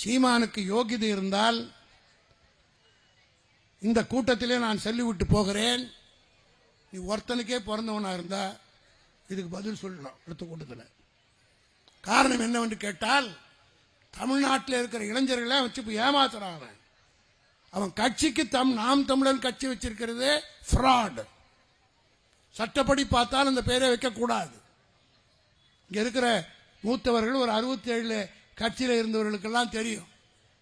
சீமானுக்கு யோகிதை இருந்தால் இந்த கூட்டத்திலே நான் சொல்லிவிட்டு போகிறேன். நீ ஒருத்தனுக்கே பிறந்தவனா இருந்தா இதுக்கு பதில் சொல்லலாம் அடுத்த கூட்டத்தில். காரணம் என்னவென்று கேட்டால், தமிழ்நாட்டில் இருக்கிற இளைஞர்களை வச்சு இப்போ ஏமாத்துறான். அவன் கட்சிக்கு நாம் தமிழன் கட்சி வச்சிருக்கிறது ஃப்ராட். சட்டப்படி பார்த்தால் அந்த பேரை வைக்கக்கூடாது. இங்க இருக்கிற மூத்தவர்கள் ஒரு 67 கட்சியில் இருந்தவர்களுக்கெல்லாம் தெரியும்.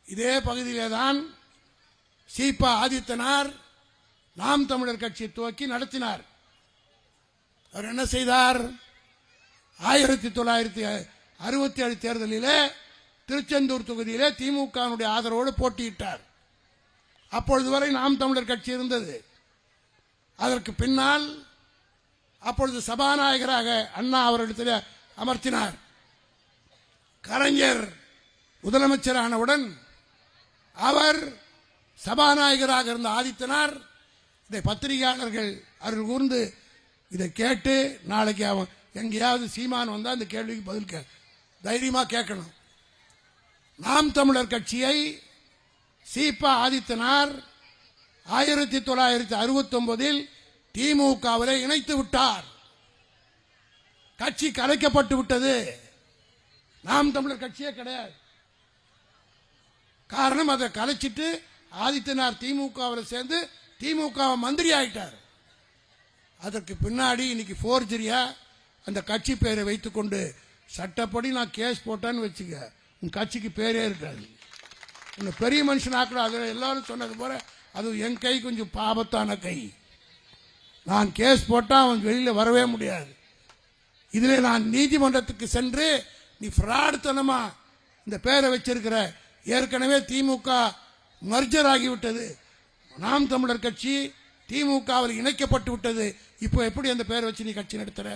இதே பகுதியிலே தான் சீபா ஆதித்தனார் நாம் தமிழர் கட்சியை துவக்கி நடத்தினார். அவர் என்ன செய்தார்? 1967 தேர்தலிலே திருச்செந்தூர் தொகுதியிலே திமுக ஆதரவோடு போட்டியிட்டார். அப்பொழுது வரை நாம் தமிழர் கட்சி இருந்தது. அதற்கு பின்னால் அப்பொழுது சபாநாயகராக அண்ணா அவரிடத்தில் அமர்த்தினார். கலைஞர் முதலமைச்சரானவுடன் அவர் சபாநாயகராக இருந்த ஆதித்தனார் இதை பத்திரிகையாளர்கள் அருள் கூர்ந்து இதை கேட்டு, நாளைக்கு அவன் எங்கேயாவது சீமான் வந்தா இந்த கேள்விக்கு பதில் தைரியமா கேட்கணும். நாம் தமிழர் கட்சியை சீபா ஆதித்தனார் 1969 திமுகவிலே இணைத்து விட்டார். கட்சி கலைக்கப்பட்டு விட்டது. நாம் தமிழர் கட்சியே கிடையாது. காரணம், அதை கலைச்சிட்டு ஆதித்தனார் திமுகவில் சேர்ந்து திமுக மந்திரி ஆயிட்டார். அதற்கு பின்னாடி இன்னைக்கு போர்ஜரியா அந்த கட்சி பேரை வைத்துக் கொண்டு சட்டப்படி நான் கேஸ் போட்டேன்னு வச்சுக்க, உன் கட்சிக்கு பேரே இருக்காது. உன்னை பெரிய மனுஷன் ஆக்கூடாது. எல்லாரும் சொன்னது போல அது என் கை கொஞ்சம் பாபத்தான கை. நான் கேஸ் போட்டா அவன் வெளியில வரவே முடியாது. இதில் நான் நீதிமன்றத்துக்கு சென்று நீ ஃப்ராடுத்தனமா இந்த பேரை வச்சிருக்கிற, ஏற்கனவே திமுக மர்ஜர் ஆகிவிட்டது, நாம் தமிழர் கட்சி திமுகவில் இணைக்கப்பட்டு விட்டது, இப்போ எப்படி அந்த பேரை வச்சு நீ கட்சி நடத்துற?